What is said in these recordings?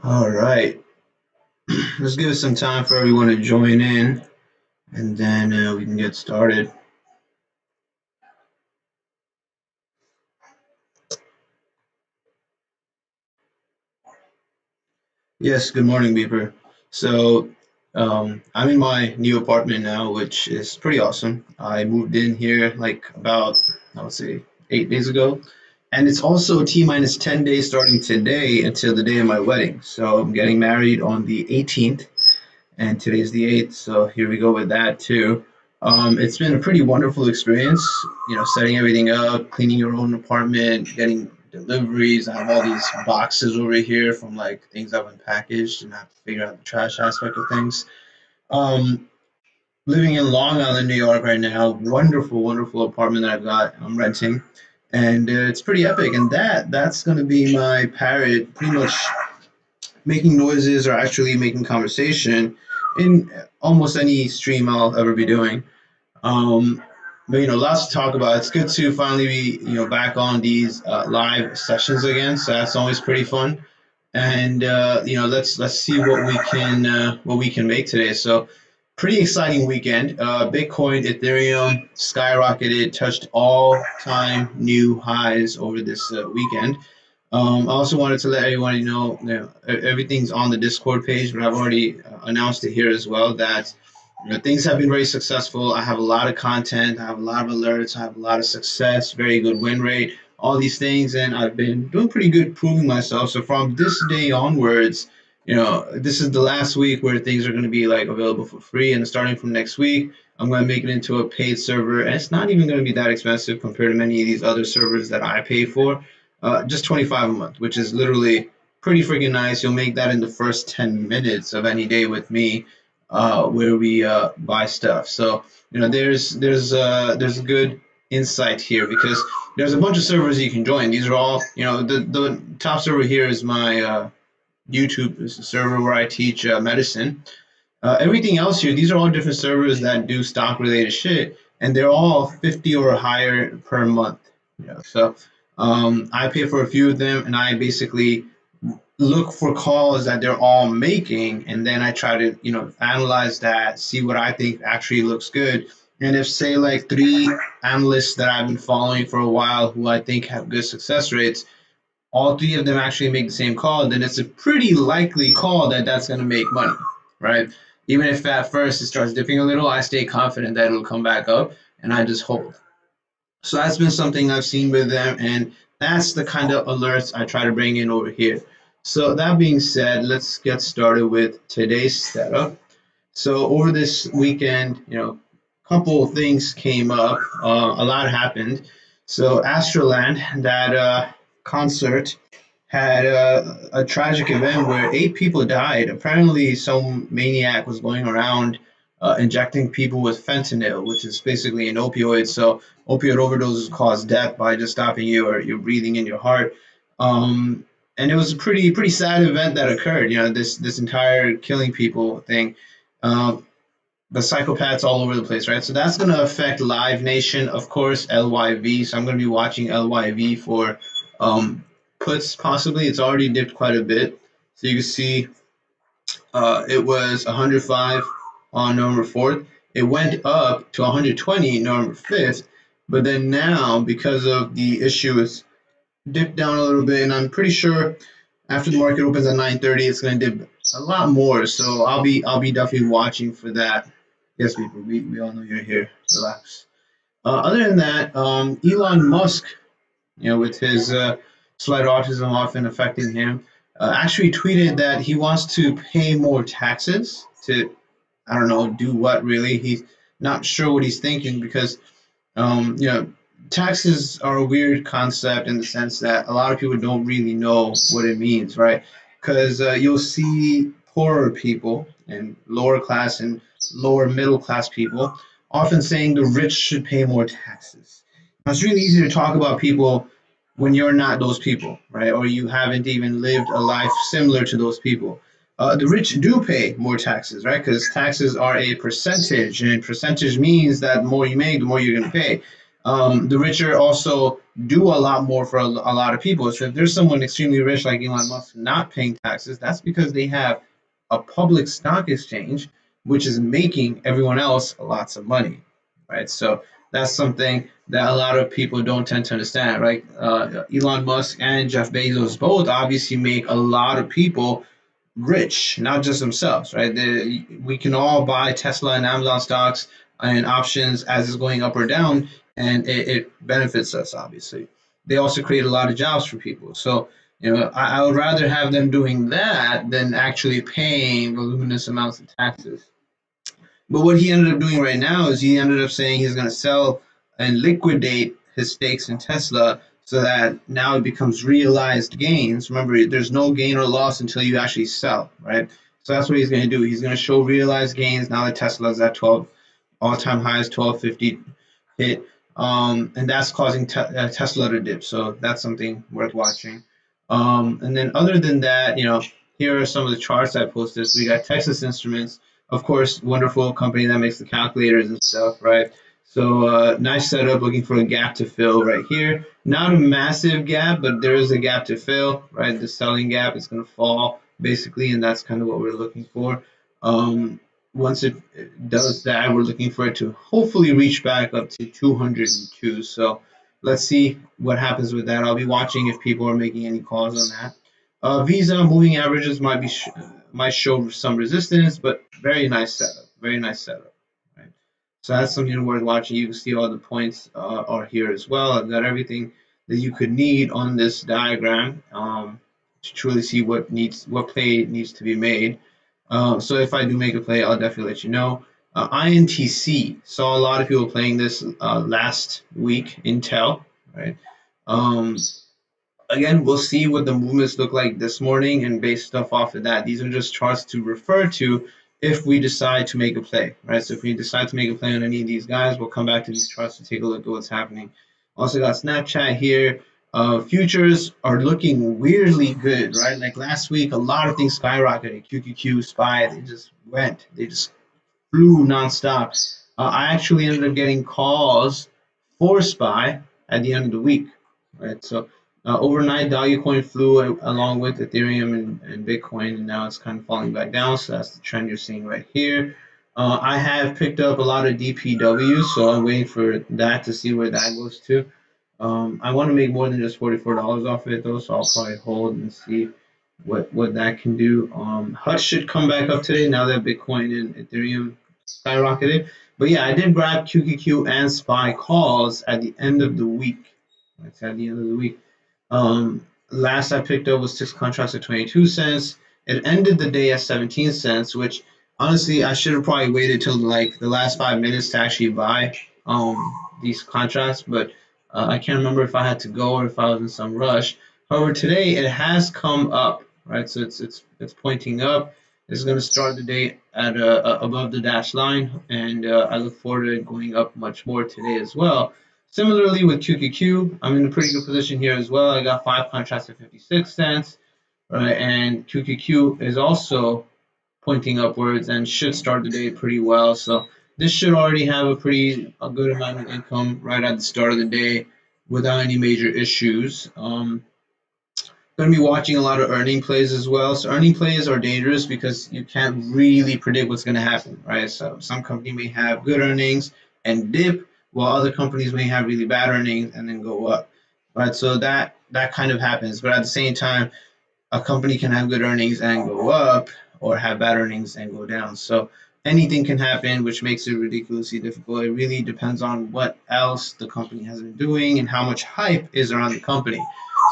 All right, let's give it some time for everyone to join in, and then we can get started. Yes, good morning, Beeper. So, I'm in my new apartment now, which is pretty awesome. I moved in here like about, I would say, 8 days ago, and it's also T minus 10 days starting today until the day of my wedding. So, I'm getting married on the 18th, and today's the 8th, so here we go with that too. It's been a pretty wonderful experience, setting everything up, cleaning your own apartment, getting deliveries. I have all these boxes over here from like things I've unpackaged, and I have to figure out the trash aspect of things. Um, Living in Long Island, New York right now, wonderful, wonderful apartment that I've got. I'm renting, and it's pretty epic. And that's going to be my parrot, pretty much making noises or actually making conversation in almost any stream I'll ever be doing. Um, but lots to talk about. It's good to finally be back on these live sessions again. So that's always pretty fun. And let's see what we can make today. So pretty exciting weekend. Bitcoin, Ethereum skyrocketed, touched all time new highs over this weekend. I also wanted to let everyone know, everything's on the Discord page, but I've already announced it here as well that things have been very successful. I have a lot of content, I have a lot of alerts, I have a lot of success, very good win rate, all these things, and I've been doing pretty good proving myself. So from this day onwards, this is the last week where things are going to be like available for free, and starting from next week, I'm going to make it into a paid server, and it's not even going to be that expensive compared to many of these other servers that I pay for. Just 25 a month, which is literally pretty freaking nice. You'll make that in the first 10 minutes of any day with me, where we buy stuff. So there's a good insight here because there's a bunch of servers you can join. These are all the top server here is my YouTube server where I teach medicine. Everything else here, these are all different servers that do stock related shit, and they're all 50 or higher per month. So I pay for a few of them, and I basically look for calls that they're all making, and then I try to analyze that, see what I think actually looks good. And if say like three analysts that I've been following for a while who I think have good success rates, all three of them actually make the same call, then it's a pretty likely call that that's going to make money, right? Even if at first it starts dipping a little, I stay confident that it'll come back up, and I just hold. So that's been something I've seen with them, and that's the kind of alerts I try to bring in over here. So that being said, let's get started with today's setup. So over this weekend, a couple of things came up. A lot happened. So Astroland, that concert, had a tragic event where 8 people died. Apparently, some maniac was going around injecting people with fentanyl, which is basically an opioid. So opioid overdoses cause death by just stopping your breathing in your heart. And it was a pretty sad event that occurred. This entire killing people thing. Um, the psychopaths all over the place, right? So that's going to affect Live Nation, of course, LYV. So I'm going to be watching LYV for um, puts, possibly. It's already dipped quite a bit. So you can see it was 105 on November 4th. It went up to 120 November 5th. But then now, because of the issue, it's dipped down a little bit. And I'm pretty sure after the market opens at 9:30, it's going to dip a lot more. So I'll be definitely watching for that. Yes, people, we all know you're here. Relax. Other than that, Elon Musk, with his slight autism often affecting him, actually tweeted that he wants to pay more taxes to, I don't know, do what really. He's not sure what he's thinking because, you know, taxes are a weird concept in the sense that a lot of people don't really know what it means, right? Because you'll see poorer people and lower class and lower middle class people often saying the rich should pay more taxes. Now, it's really easy to talk about people when you're not those people, right? Or you haven't even lived a life similar to those people. The rich do pay more taxes, right? Because taxes are a percentage, and percentage means that the more you make, the more you're going to pay. The richer also do a lot more for a lot of people. So if there's someone extremely rich like Elon Musk not paying taxes, that's because they have a public stock exchange, which is making everyone else lots of money, right? So that's something that a lot of people don't tend to understand, right? Elon Musk and Jeff Bezos both obviously make a lot of people rich, not just themselves, right? We can all buy Tesla and Amazon stocks and options as it's going up or down, and it benefits us, obviously. They also create a lot of jobs for people. So, I would rather have them doing that than actually paying voluminous amounts of taxes. But what he ended up doing right now is he ended up saying he's going to sell and liquidate his stakes in Tesla so that now it becomes realized gains. Remember, there's no gain or loss until you actually sell, right? So that's what he's going to do. He's going to show realized gains now that Tesla's at 12 all-time highs, 1250 hit, and that's causing Tesla to dip. So that's something worth watching. And then other than that, here are some of the charts I posted. So we got Texas Instruments, of course, wonderful company that makes the calculators and stuff, right? So nice setup, looking for a gap to fill right here. Not a massive gap, but there is a gap to fill, right? The selling gap is going to fall basically, and that's kind of what we're looking for. Once it does that, we're looking for it to hopefully reach back up to 202. So let's see what happens with that. I'll be watching if people are making any calls on that. Visa moving averages might show some resistance, but very nice setup. Very nice setup. Right. So that's something worth watching. You can see all the points are here as well. I've got everything that you could need on this diagram to truly see what play needs to be made. So if I do make a play, I'll definitely let you know. INTC, saw a lot of people playing this last week. Intel, right? Um, Again, we'll see what the movements look like this morning and base stuff off of that. These are just charts to refer to if we decide to make a play, right? So if we decide to make a play on any of these guys, we'll come back to these charts to take a look at what's happening. Also got Snapchat here. Futures are looking weirdly good, right? Like last week, a lot of things skyrocketed. QQQ, SPY, they just went. They just flew nonstop. I actually ended up getting calls for SPY at the end of the week, right? So overnight, Dogecoin flew along with Ethereum and Bitcoin, and now it's kind of falling back down. So that's the trend you're seeing right here. I have picked up a lot of DPW, so I'm waiting for that to see where that goes to. I want to make more than just $44 off of it though, so I'll probably hold and see what that can do. HUD should come back up today now that Bitcoin and Ethereum skyrocketed. But yeah, I did grab QQQ and SPY calls at the end of the week. That's at the end of the week. Last I picked up was 6 contracts at 22 cents. It ended the day at 17 cents, which honestly I should have probably waited till like the last 5 minutes to actually buy these contracts, but I can't remember if I had to go or if I was in some rush. However, today it has come up, right? So it's pointing up. It's going to start the day at above the dash line, and I look forward to it going up much more today as well. Similarly with QQQ, I'm in a pretty good position here as well. I got 5 contracts at 56 cents, right? And QQQ is also pointing upwards and should start the day pretty well. So this should already have a good amount of income right at the start of the day without any major issues. Going to be watching a lot of earning plays as well. So earning plays are dangerous because you can't really predict what's going to happen, right? So some company may have good earnings and dip, while other companies may have really bad earnings and then go up, right? So that kind of happens. But at the same time, a company can have good earnings and go up, or have bad earnings and go down. So anything can happen, which makes it ridiculously difficult. It really depends on what else the company has been doing and how much hype is around the company.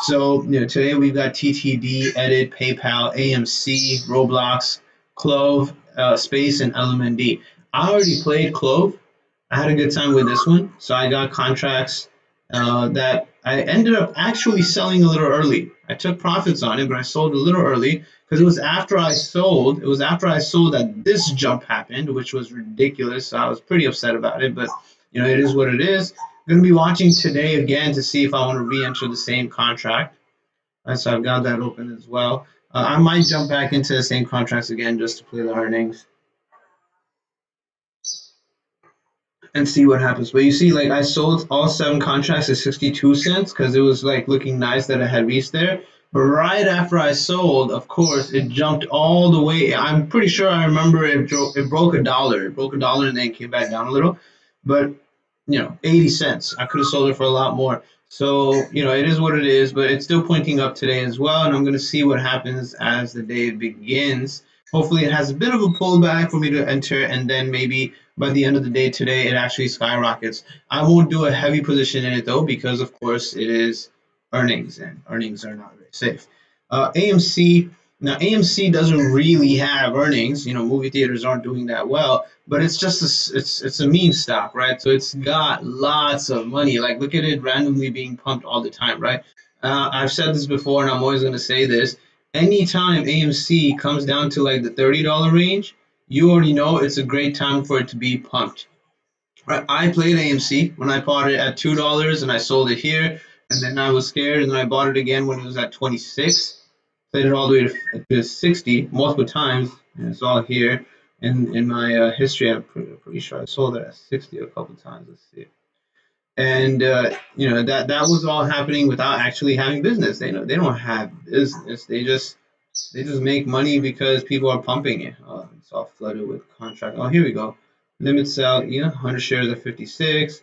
So today we've got TTD, Edit, PayPal, AMC, Roblox, Clove, Space, and LMND. I already played Clove. I had a good time with this one, so I got contracts that I ended up actually selling a little early. I took profits on it, but I sold a little early because it was after I sold. It was after I sold that this jump happened, which was ridiculous. So I was pretty upset about it, but it is what it is. I'm going to be watching today again to see if I want to re-enter the same contract. So I've got that open as well. I might jump back into the same contracts again just to play the earnings. and see what happens. But you see, like I sold all 7 contracts at 62 cents because it was like looking nice that I had reached there. But right after I sold, of course, it jumped all the way. I'm pretty sure I remember it broke a dollar. It broke a dollar and then came back down a little. But 80 cents. I could have sold it for a lot more. So, it is what it is, but it's still pointing up today as well. And I'm going to see what happens as the day begins. Hopefully, it has a bit of a pullback for me to enter, and then maybe by the end of the day today, it actually skyrockets. I won't do a heavy position in it though, because of course it is earnings, and earnings are not very safe. AMC. Now, AMC doesn't really have earnings. Movie theaters aren't doing that well, but it's just it's a meme stock, right? So it's got lots of money. Like, look at it randomly being pumped all the time, right? I've said this before, and I'm always going to say this. Anytime AMC comes down to like the $30 range, you already know it's a great time for it to be pumped. Right? I played AMC when I bought it at $2 and I sold it here, and then I was scared, and then I bought it again when it was at 26. Played it all the way to 60 multiple times, and it's all here. In my history, I'm pretty sure I sold it at 60 a couple times. Let's see. And that was all happening without actually having business. They don't have business. They just make money because people are pumping it. It's all flooded with contract. Oh, here we go. Limit sell, 100 shares at 56.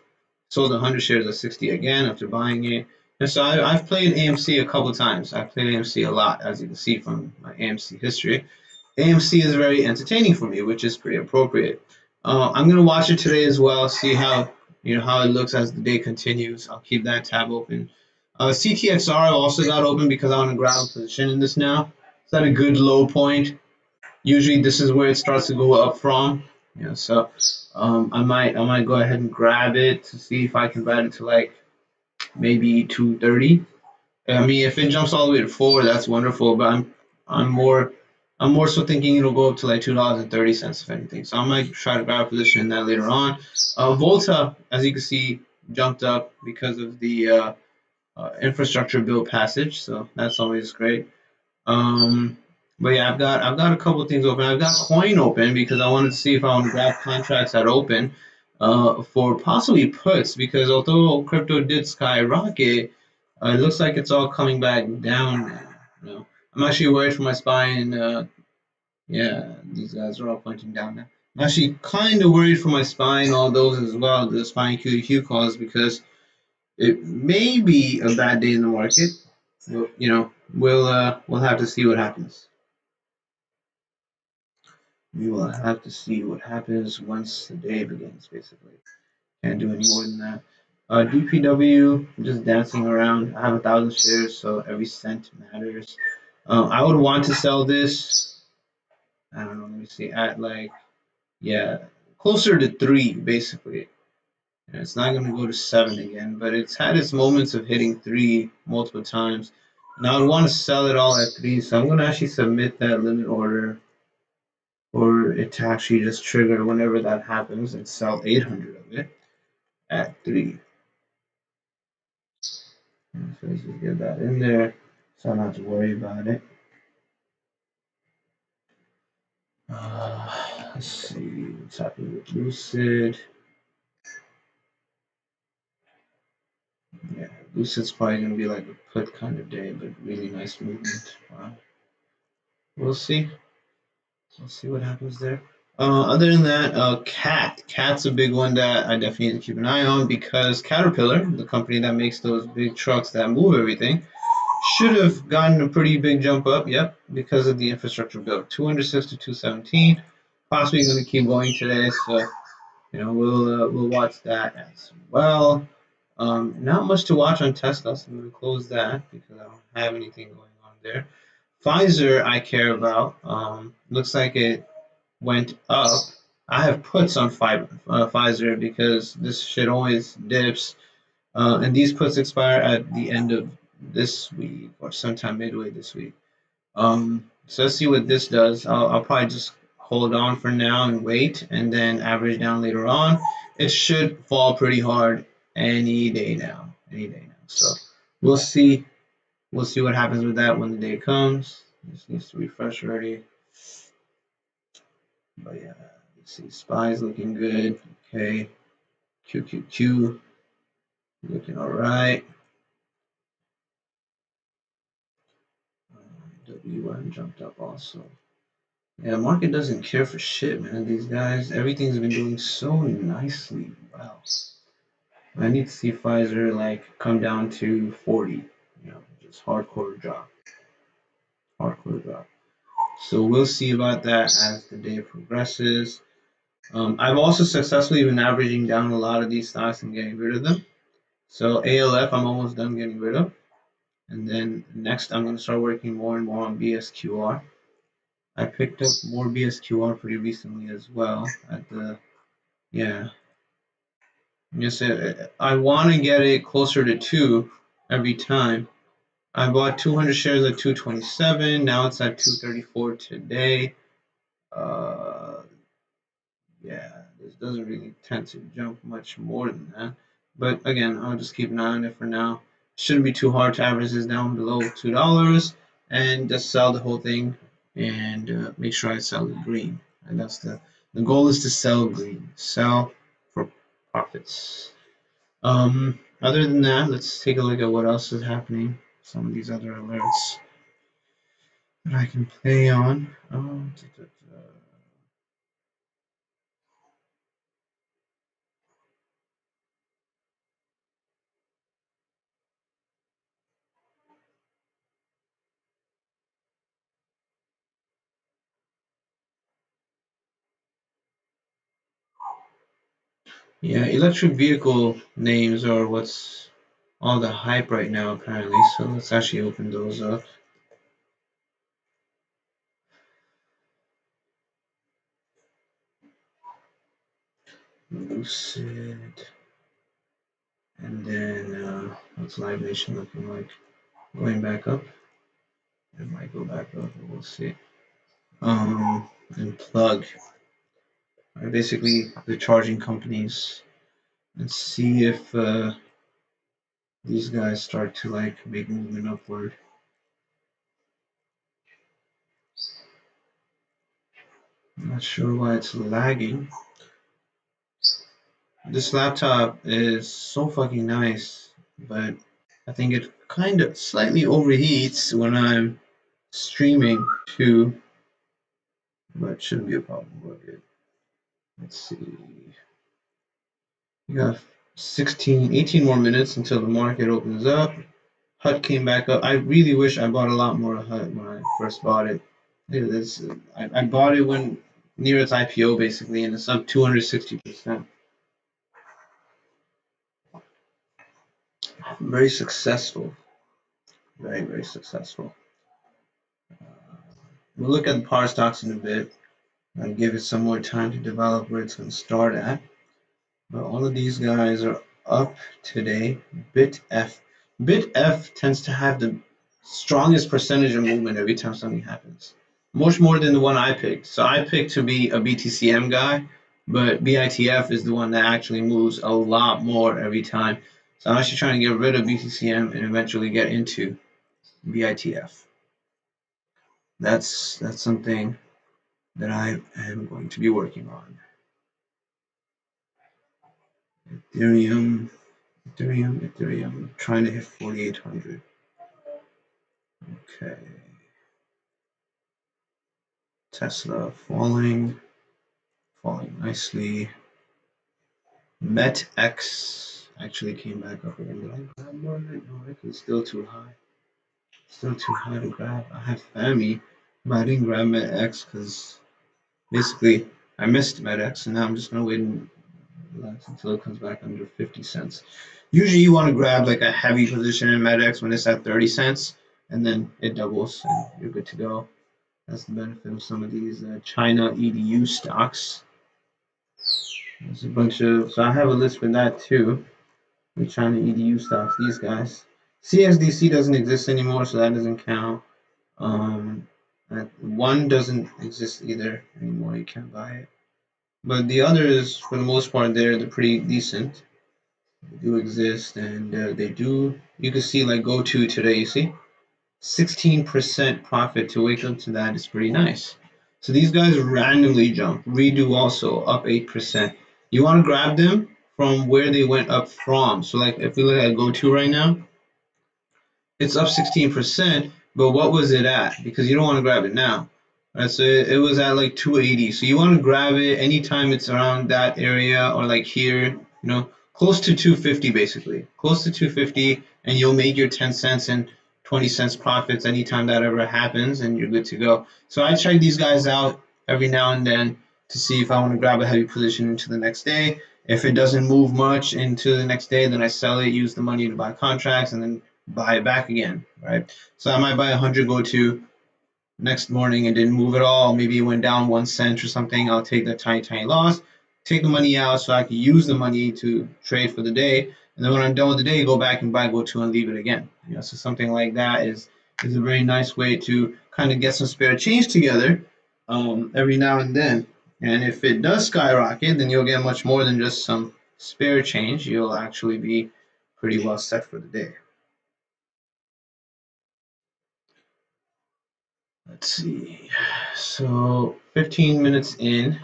Sold 100 shares at 60 again after buying it. And so I've played AMC a couple times. I've played AMC a lot, as you can see from my AMC history. AMC is very entertaining for me, which is pretty appropriate. I'm gonna watch it today as well, see how how it looks as the day continues. I'll keep that tab open. CTXR I also got open because I want to grab a position in this now. It's at a good low point. Usually this is where it starts to go up from. So I might go ahead and grab it to see if I can grab it to like maybe 230. I mean, if it jumps all the way to 4, that's wonderful. But I'm more I'm more so thinking it'll go up to like $2.30 if anything. So I might try to grab a position in that later on. Volta, as you can see, jumped up because of the infrastructure bill passage. So that's always great. Um, but yeah, I've got a couple of things open. I've got coin open because I wanted to see if I want to grab contracts at open for possibly puts, because although crypto did skyrocket, it looks like it's all coming back down now. I'm actually worried for my spine. Yeah, these guys are all pointing down now. I'm actually kind of worried for my spine, all those as well, the spine QQQ calls, because it may be a bad day in the market. We'll have to see what happens. We will have to see what happens once the day begins. Basically, can't do any more than that. DPW, just dancing around. I have 1,000 shares, so every cent matters. I would want to sell this. I don't know. Let me see. At like, yeah, closer to 3, basically. And it's not going to go to 7 again, but it's had its moments of hitting 3 multiple times. Now I would want to sell it all at 3, so I'm going to actually submit that limit order for it to actually just trigger whenever that happens and sell 800 of it at 3. And so let's just get that in there so I don't have to worry about it. Let's see what's happening with Lucid. Yeah, Lucid's probably going to be like a put kind of day, but really nice movement. Wow. We'll see. We'll see what happens there. Other than that, Cat's a big one that I definitely need to keep an eye on, because Caterpillar, the company that makes those big trucks that move everything, should have gotten a pretty big jump up. Yep, because of the infrastructure bill. 206 to 217. Possibly going to keep going today, so we'll watch that as well. Not much to watch on Tesla, so I'm going to close that because I don't have anything going on there. Pfizer I care about. Looks like it went up. I have puts on Pfizer because this shit always dips, and these puts expire at the end of this week or sometime midway this week. So let's see what this does. I'll probably just hold on for now and wait, and then average down later on. It should fall pretty hard any day now. Any day now. So we'll see. We'll see what happens with that when the day comes. This needs to refresh already. But yeah, let's see. SPY's looking good. Okay. QQQ looking all right. WM jumped up also. Yeah, the market doesn't care for shit, man. These guys, everything's been doing so nicely. Wow. I need to see Pfizer like come down to 40. You know, just hardcore drop. Hardcore drop. So we'll see about that as the day progresses. I've also successfully been averaging down a lot of these stocks and getting rid of them. So ALF, I'm almost done getting rid of. And then next, I'm going to start working more and more on BSQR. I picked up more BSQR pretty recently as well at the, yeah. Yes, I want to get it closer to 2 every time. I bought 200 shares at 227. Now it's at 234 today. Yeah, this doesn't really tend to jump much more than that. But again, I'll just keep an eye on it for now. Shouldn't be too hard to average this down below $2 and just sell the whole thing and make sure I sell it green. And that's the goal is to sell green, sell for profits. Other than that, let's take a look at what else is happening. Some of these other alerts that I can play on. Yeah, electric vehicle names are what's all the hype right now, apparently. So let's actually open those up. Lucid. And then what's Live Nation looking like? Going back up. It might go back up, but we'll see. And Plug are basically the charging companies. Let's see if these guys start to like make movement upward. I'm not sure why it's lagging. This laptop is so fucking nice, but I think it kind of slightly overheats when I'm streaming too, but shouldn't be a problem with it. Let's see. We got 18 more minutes until the market opens up. HUT came back up. I really wish I bought a lot more HUT when I first bought it. Look at this. I bought it when near its IPO basically, and it's up 260%. Very successful. Very, very successful. We'll look at the power stocks in a bit. I'll give it some more time to develop where it's going to start at. But all of these guys are up today. BitF tends to have the strongest percentage of movement every time something happens. Much more than the one I picked. So I picked to be a BTCM guy, but BITF is the one that actually moves a lot more every time. So I'm actually trying to get rid of BTCM and eventually get into BITF. That's something that I am going to be working on. Ethereum, trying to hit 4,800. Okay. Tesla falling nicely. METX actually came back up again. Did I grab more of it? No, it's still too high. Still too high to grab. I have FAMI, but I didn't grab METX because basically I missed METX, and now I'm just gonna wait and relax until it comes back under 50 cents. Usually you want to grab like a heavy position in METX when it's at 30 cents, and then it doubles and you're good to go. That's the benefit of some of these China EDU stocks. There's a bunch of, so I have a list for that too. The China EDU stocks, these guys. CSDC doesn't exist anymore, so that doesn't count. One doesn't exist either anymore. You can't buy it. But the others, for the most part, they're pretty decent. They do exist, and they do. You can see like GoTo today. You see, 16% profit to wake up to that is pretty nice. So these guys randomly jump. Redo also up 8%. You want to grab them from where they went up from. So like if we look at go-to right now, it's up 16%, but what was it at? Because you don't want to grab it now. Right, so it was at like 280. So you want to grab it anytime it's around that area or like here, you know, close to 250 basically. Close to 250, and you'll make your 10 cents and 20 cents profits anytime that ever happens, and you're good to go. So I check these guys out every now and then to see if I want to grab a heavy position into the next day. If it doesn't move much into the next day, then I sell it, use the money to buy contracts, and then buy it back again, right? So I might buy 100 go to next morning and didn't move at all. Maybe it went down 1 cent or something. I'll take that tiny loss, take the money out so I can use the money to trade for the day. And then when I'm done with the day, go back and buy go to and leave it again. You know, so something like that is a very nice way to kind of get some spare change together every now and then. And if it does skyrocket, then you'll get much more than just some spare change. You'll actually be pretty well set for the day. Let's see. So 15 minutes in,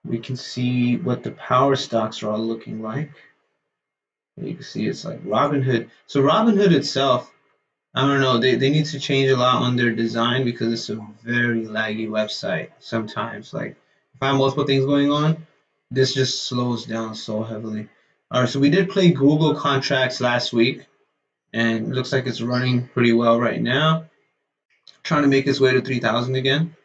we can see what the power stocks are all looking like. You can see it's like Robinhood. So Robinhood itself, I don't know, they need to change a lot on their design because it's a very laggy website sometimes. Like if I have multiple things going on, this just slows down so heavily. All right, so we did play Google contracts last week, and it looks like it's running pretty well right now. Trying to make its way to 3,000 again.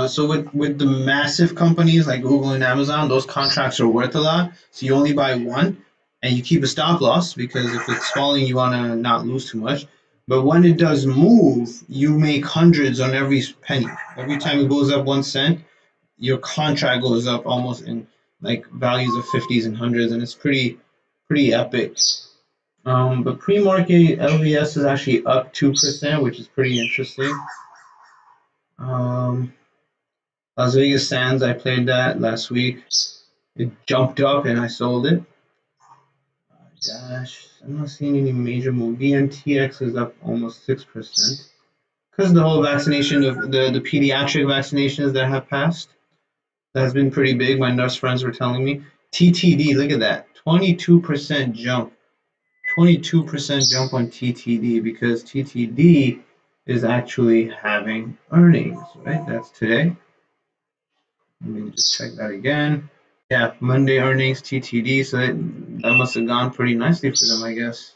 So with the massive companies like Google and Amazon, those contracts are worth a lot. So you only buy one, and you keep a stop loss because if it's falling, you want to not lose too much. But when it does move, you make hundreds on every penny. Every time it goes up 1 cent, your contract goes up almost in like values of 50s and hundreds, and it's pretty epic. But pre-market LVS is actually up 2%, which is pretty interesting. Um, Las Vegas Sands, I played that last week. It jumped up and I sold it. Dash, I'm not seeing any major move. VNTX is up almost 6%. Because the whole vaccination of the pediatric vaccinations that have passed, that's been pretty big. My nurse friends were telling me. TTD, look at that. 22% jump. 22% jump on TTD because TTD is actually having earnings, right? That's today. Let me just check that again. Yeah, Monday earnings, TTD, so that must have gone pretty nicely for them, I guess.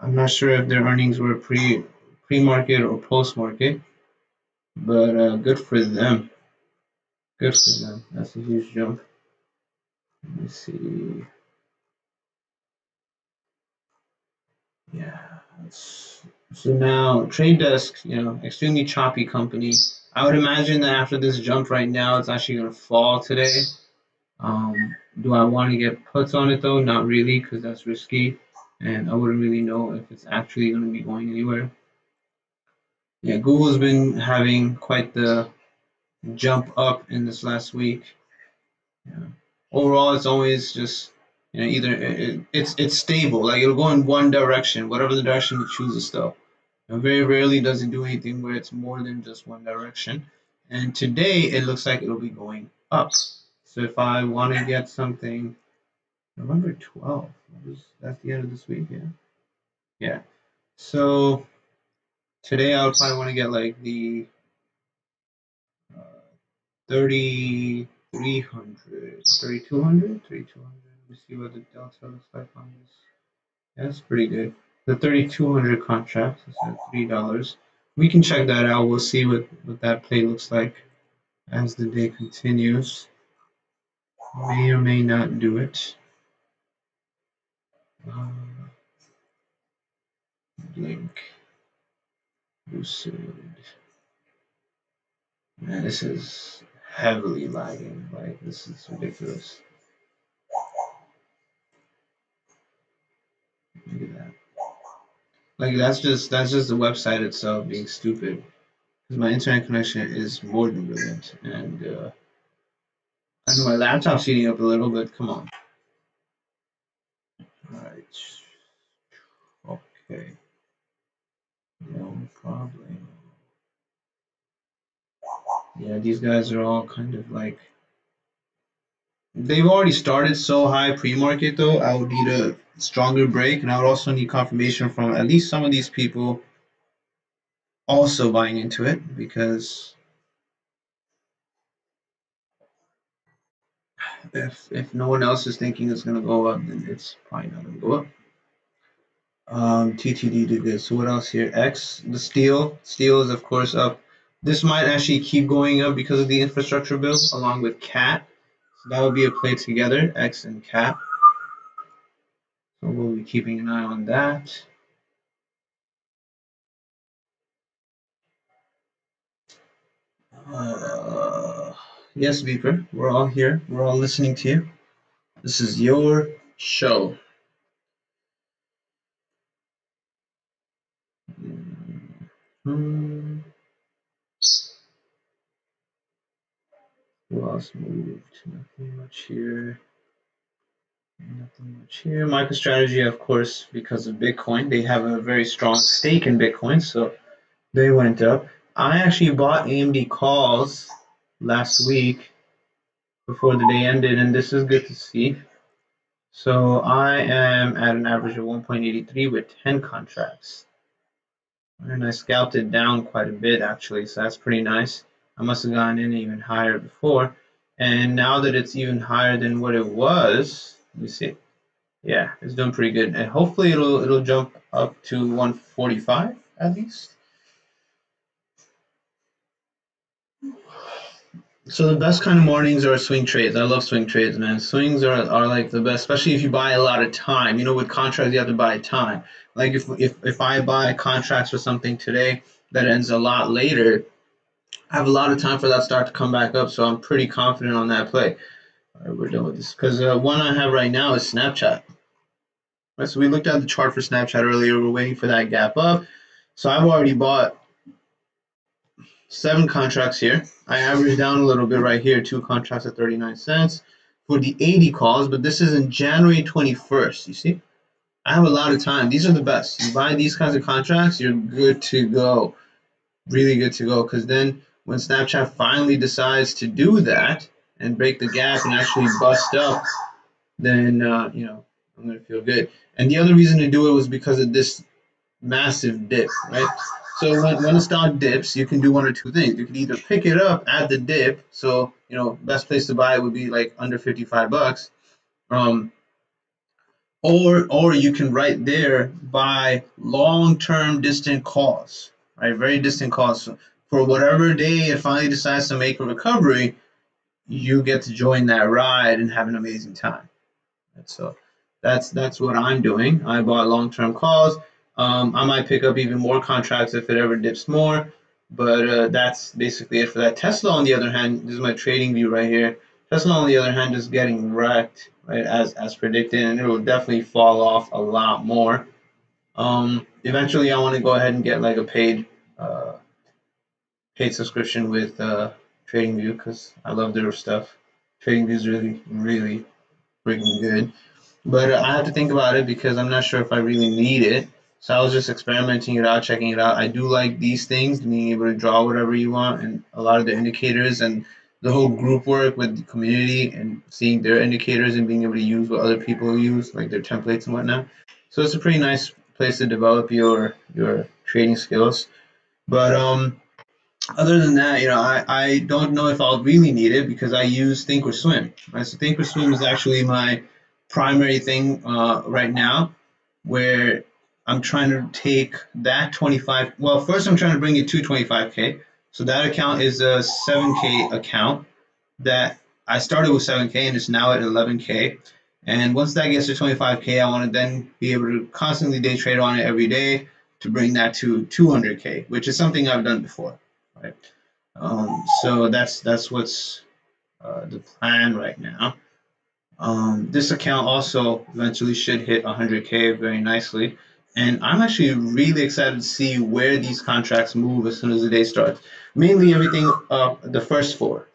I'm not sure if their earnings were pre-market or post-market, but good for them. Good for them. That's a huge jump. Let me see. Yeah. So now Trade Desk, extremely choppy company. I would imagine that after this jump right now, it's actually going to fall today. Do I want to get puts on it though? Not really, because that's risky, and I wouldn't really know if it's actually going to be going anywhere. Yeah, Google's been having quite the jump up in this last week. Yeah. Overall, it's always just either it's stable, like it'll go in one direction, whatever the direction it chooses though. Very rarely does it do anything where it's more than just one direction. And today it looks like it'll be going up. So if I want to get something, November 12th, that's the end of this week, yeah. Yeah. So today I would probably want to get like the 3,300, 3,200, 3,200. Let me see what the delta looks like on this. Yeah, that's pretty good. The 3,200 contract is at $3. We can check that out. We'll see what that play looks like as the day continues. May or may not do it. Blink. Lucid. Man, this is heavily lagging. Like, this is ridiculous. Look at that. Like, that's just the website itself being stupid. Because my internet connection is more than brilliant. And I know my laptop's heating up a little, but come on. Alright. Okay. No problem. Yeah, these guys are all kind of like they've already started so high pre-market though. I would need a stronger break, and I would also need confirmation from at least some of these people also buying into it, because if no one else is thinking it's gonna go up, then it's probably not gonna go up. TTD did good. So what else here? X, the steel is of course up. This might actually keep going up because of the infrastructure bill, along with CAT. So that would be a play together, X and CAT. So we'll be keeping an eye on that. Yes, Beeper, we're all here. We're all listening to you. This is your show. Hmm. Who else moved? Nothing much here. Nothing much here. MicroStrategy, of course, because of Bitcoin. They have a very strong stake in Bitcoin, so they went up. I actually bought AMD calls last week before the day ended, and this is good to see. So I am at an average of 1.83 with 10 contracts. And I scalped it down quite a bit actually, so that's pretty nice. I must have gone in even higher before. And now that it's even higher than what it was, let me see. Yeah, it's doing pretty good. And hopefully it'll jump up to 145 at least. So the best kind of mornings are swing trades. I love swing trades, man. Swings are like the best, especially if you buy a lot of time. You know, with contracts you have to buy time. Like if I buy contracts for something today that ends a lot later, I have a lot of time for that start to come back up, so I'm pretty confident on that play. All right, we're done with this because one I have right now is Snapchat. Right, so we looked at the chart for Snapchat earlier. We're waiting for that gap up. So I've already bought 7 contracts here. I averaged down a little bit right here, 2 contracts at 39 cents for the 80 calls, but this is in January 21st. You see, I have a lot of time. These are the best. You buy these kinds of contracts, you're good to go. Really good to go, because then when Snapchat finally decides to do that and break the gap and actually bust up, then I'm gonna feel good. And the other reason to do it was because of this massive dip, right? So when a stock dips, you can do one or two things. You can either pick it up at the dip, so best place to buy it would be like under 55 bucks, or you can right there buy long-term distant calls, right? Very distant calls. So for whatever day it finally decides to make a recovery, you get to join that ride and have an amazing time. So that's what I'm doing. I bought long-term calls. I might pick up even more contracts if it ever dips more, but that's basically it for that. Tesla, on the other hand, this is my trading view right here. Tesla, on the other hand, is getting wrecked, right, as predicted, and it will definitely fall off a lot more. Eventually, I want to go ahead and get like a paid subscription with TradingView because I love their stuff. TradingView is really, really freaking good. But I have to think about it because I'm not sure if I really need it. So I was just experimenting it out, checking it out. I do like these things, being able to draw whatever you want, and a lot of the indicators and the whole group work with the community and seeing their indicators and being able to use what other people use, like their templates and whatnot. So it's a pretty nice place to develop your trading skills. But other than that, I don't know if I'll really need it because I use Thinkorswim. Right? So Thinkorswim is actually my primary thing right now, where I'm trying to take that 25. Well, first I'm trying to bring it to 25K. So that account is a 7K account that I started with 7K and it's now at 11K. And once that gets to 25K, I want to then be able to constantly day trade on it every day to bring that to 200K, which is something I've done before. Right. So that's what's the plan right now. This account also eventually should hit 100K very nicely. And I'm actually really excited to see where these contracts move as soon as the day starts. Mainly everything up the first four.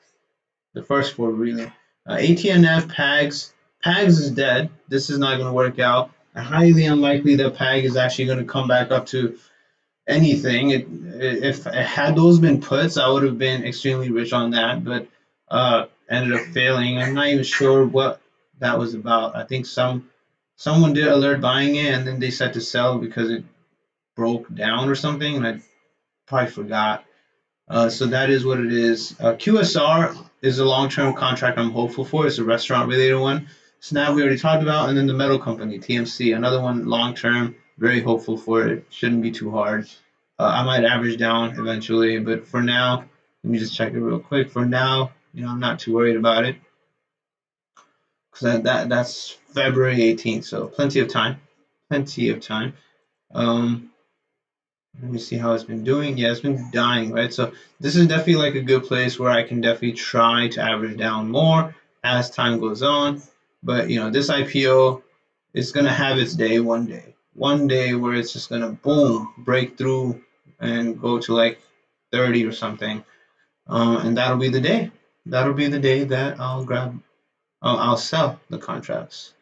The first four really. ATNF, PAGS. PAGS is dead. This is not going to work out. Highly unlikely that PAG is actually going to come back up to anything. If had those been puts, I would have been extremely rich on that. But ended up failing. I'm not even sure what that was about. I think someone did alert buying it, and then they said to sell because it broke down or something, and I probably forgot. So that is what it is. QSR is a long-term contract I'm hopeful for. It's a restaurant-related one. Snap we already talked about, and then the metal company TMC, another one long-term. Very hopeful for it. Shouldn't be too hard. I might average down eventually, but for now, let me just check it real quick. For now, I'm not too worried about it because that's February 18th, so plenty of time. Plenty of time. Um, Let me see how it's been doing. Yeah, it's been dying, right? So this is definitely like a good place where I can definitely try to average down more as time goes on. But this IPO is gonna have its day one day. One day where it's just gonna boom, break through and go to like 30 or something. And that'll be the day. That'll be the day that I'll sell the contracts.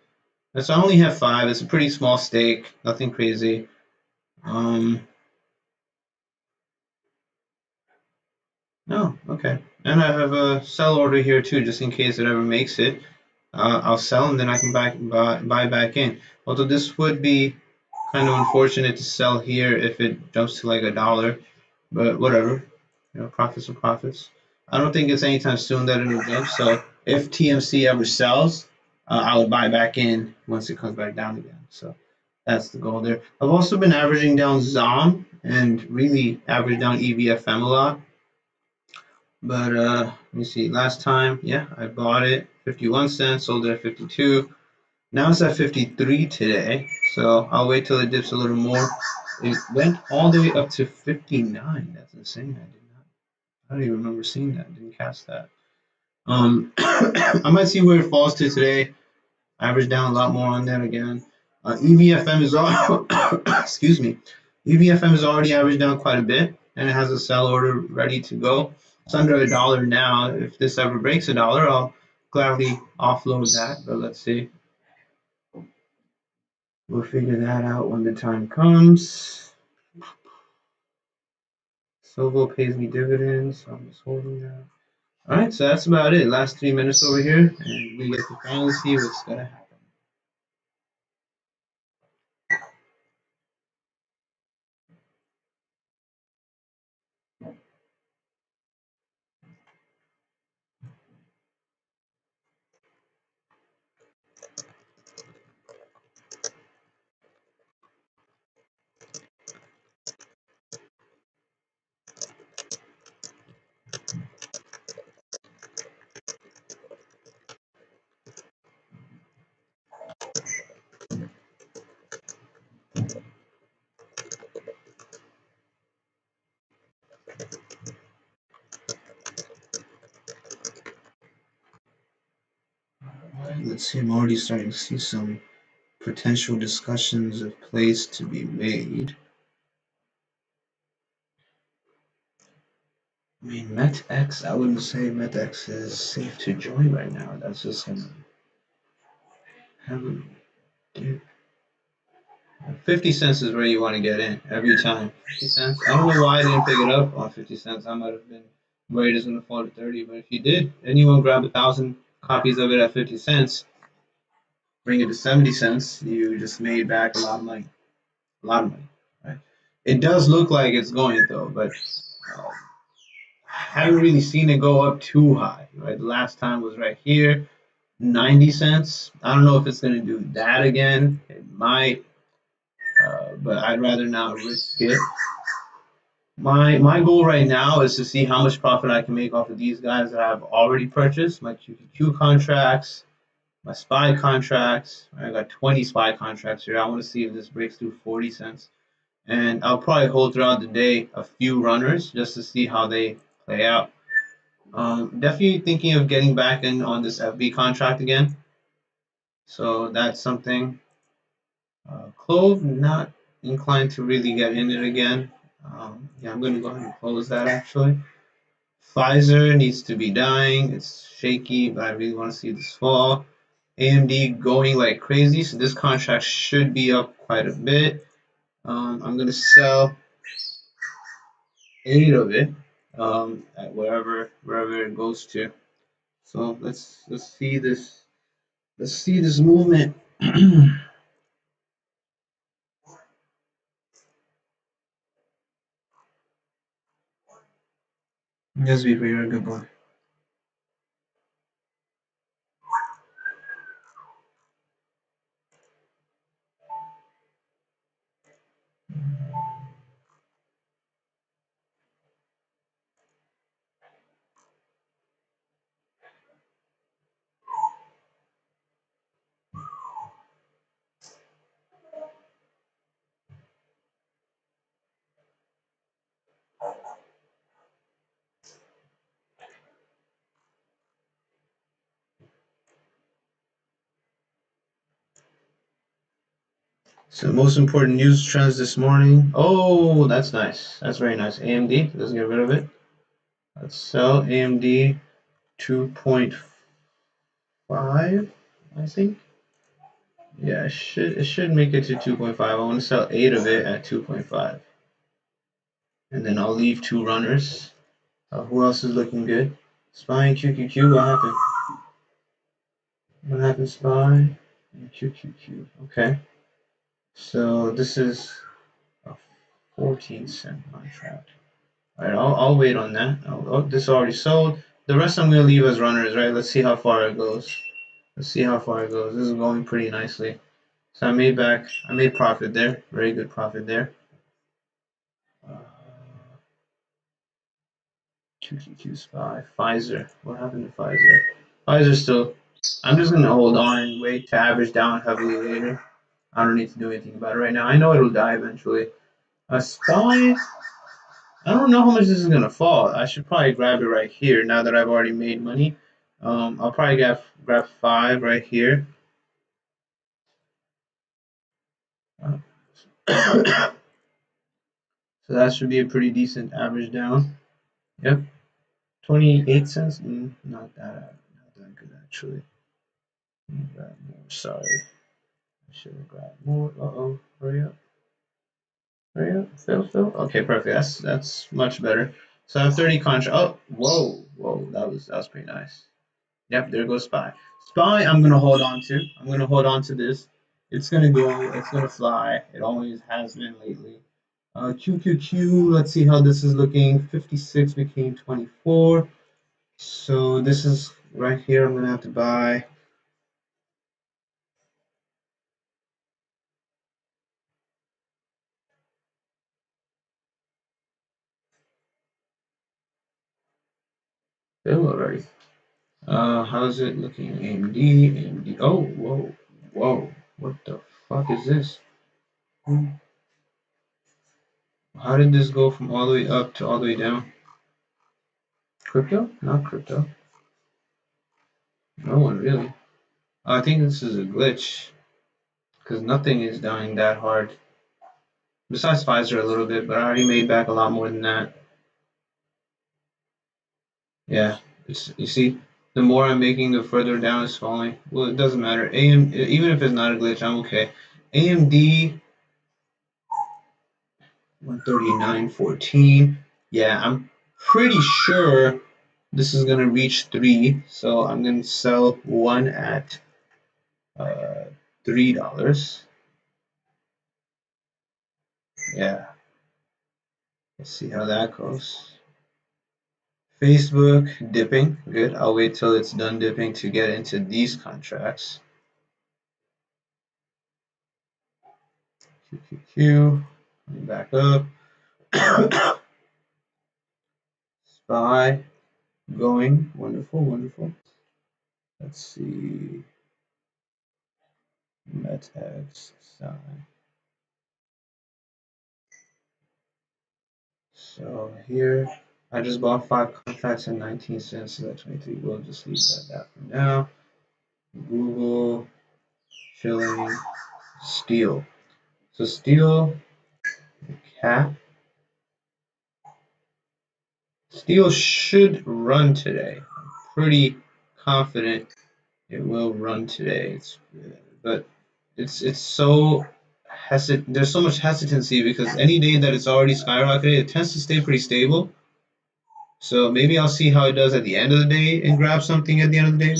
So I only have 5. It's a pretty small stake, nothing crazy. No, okay. And I have a sell order here too, just in case it ever makes it. I'll sell and then I can buy back in. Although this would be kind of unfortunate to sell here if it jumps to like $1, but whatever. Profits are profits. I don't think it's anytime soon that it'll jump. So if TMC ever sells, I will buy back in once it comes back down again. So that's the goal there. I've also been averaging down ZOM and really averaged down EVFM a lot. But let me see. Last time, yeah, I bought it 51 cents, sold it at 52. Now it's at 53 today. So I'll wait till it dips a little more. It went all the way up to 59. That's insane. I don't even remember seeing that. I didn't catch that. I might see where it falls to today. Average down a lot more on that again. EVFM is all, excuse me. EVFM is already averaged down quite a bit, and it has a sell order ready to go. It's under $1 now. If this ever breaks $1, I'll gladly offload that. But let's see. We'll figure that out when the time comes. Sovo pays me dividends, so I'm just holding that. All right, so that's about it. Last 3 minutes over here, and we get to finally see what's gonna happen. Let's see. I'm already starting to see some potential discussions of plays to be made. I mean, MetX, I wouldn't say MetX is safe to join right now. That's just gonna have a dip. 50 cents is where you want to get in every time. 50 cents. I don't know why I didn't pick it up on 50 cents. I might have been worried it's gonna fall to 30, but if you did, anyone grab 1,000 copies of it at 50 cents, bring it to 70 cents, you just made back a lot of money. A lot of money, right? It does look like it's going though, but haven't really seen it go up too high, right? The last time was right here, 90 cents. I don't know if it's going to do that again. It might, but I'd rather not risk it. My goal right now is to see how much profit I can make off of these guys that I've already purchased, my QQQ contracts, my SPY contracts. I got 20 SPY contracts here. I want to see if this breaks through 40 cents. And I'll probably hold throughout the day a few runners just to see how they play out. Definitely thinking of getting back in on this FB contract again. So that's something. Clove, not inclined to really get in it again. Yeah, I'm going to go ahead and close that actually. Pfizer needs to be dying. It's shaky, but I really want to see this fall. AMD going like crazy, so this contract should be up quite a bit. I'm going to sell 8 of it at wherever it goes to. So let's see this. Let's see this movement. Yes, Beaver, you're a good boy. So most important news trends this morning. Oh, that's nice. That's very nice. AMD, let's get rid of it. Let's sell AMD 2.5, I think. Yeah, it should make it to 2.5. I want to sell 8 of it at 2.5. And then I'll leave 2 runners. Who else is looking good? Spy and QQQ, what happened? What happened, Spy and QQQ? Okay. So this is a 14-cent contract. Alright, I'll wait on that. Oh, this is already sold. The rest I'm gonna leave as runners, right? Let's see how far it goes. Let's see how far it goes. This is going pretty nicely. So I made profit there. Very good profit there. QQQ Spy. Pfizer. What happened to Pfizer? Pfizer still. I'm just gonna hold on and wait to average down heavily later. I don't need to do anything about it right now. I know it'll die eventually. Spy. I don't know how much this is gonna fall. I should probably grab it right here now that I've already made money. I'll probably grab 5 right here. So that should be a pretty decent average down. Yep, 28 cents. Not that good actually. Grab more. Sorry, I should have grabbed more. Hurry up. Hurry up. Fill. Okay, perfect. That's much better. So I have 30 contract. Oh, whoa. That was pretty nice. Yep, there goes Spy. Spy, I'm gonna hold on to. I'm gonna hold on to this. It's gonna go. It's gonna fly. It always has been lately. QQQ. Let's see how this is looking. 56 became 24. So this is right here. I'm gonna have to buy. Fill already. How's it looking? AMD. Oh, whoa. What the fuck is this? How did this go from all the way up to all the way down? Crypto? Not crypto. No one really. I think this is a glitch because nothing is dying that hard. Besides Pfizer a little bit, but I already made back a lot more than that. Yeah, you see, the more I'm making, the further down it's falling. Well, it doesn't matter. Even if it's not a glitch, I'm okay. AMD 139.14. Yeah, I'm pretty sure this is gonna reach 3, so I'm gonna sell 1 at $3. Yeah, let's see how that goes. Facebook dipping, good. I'll wait till it's done dipping to get into these contracts. QQQ, back up. Spy going, wonderful. Let's see, MetX sign. So here, I just bought 5 contracts at 19 cents, so that's 23. We'll just leave that for now. Google, shilling, steel. So steel, cap. Steel should run today. I'm pretty confident it will run today. But it's so there's so much hesitancy because any day that it's already skyrocketed, it tends to stay pretty stable. So maybe I'll see how it does at the end of the day and grab something at the end of the day.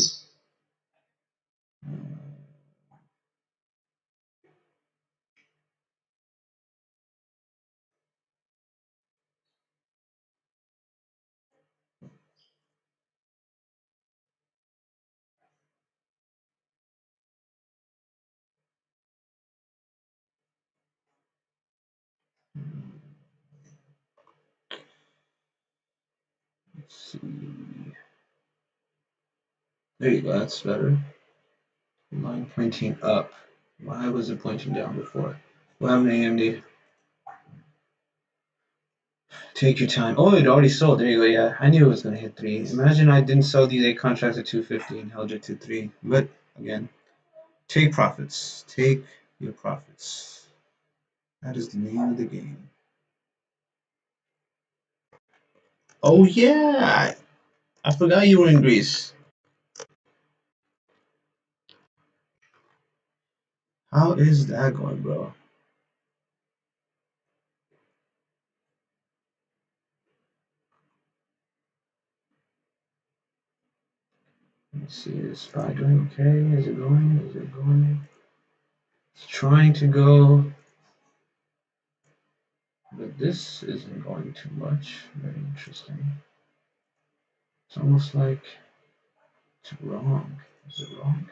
Let's see. There you go, that's better. Line pointing up. Why was it pointing down before? What happened to AMD? Take your time. Oh, it already sold. There you go. Yeah, I knew it was going to hit 3. Imagine I didn't sell these 8 contracts at 250 and held it to 3. But again, take profits. Take your profits. That is the name of the game. Oh, yeah. I forgot you were in Greece. How is that going, bro? Let's see. Is SPY doing okay? Is it going? Is it going? It's trying to go. But this isn't going too much. Very interesting. It's almost like it's wrong. Is it wrong?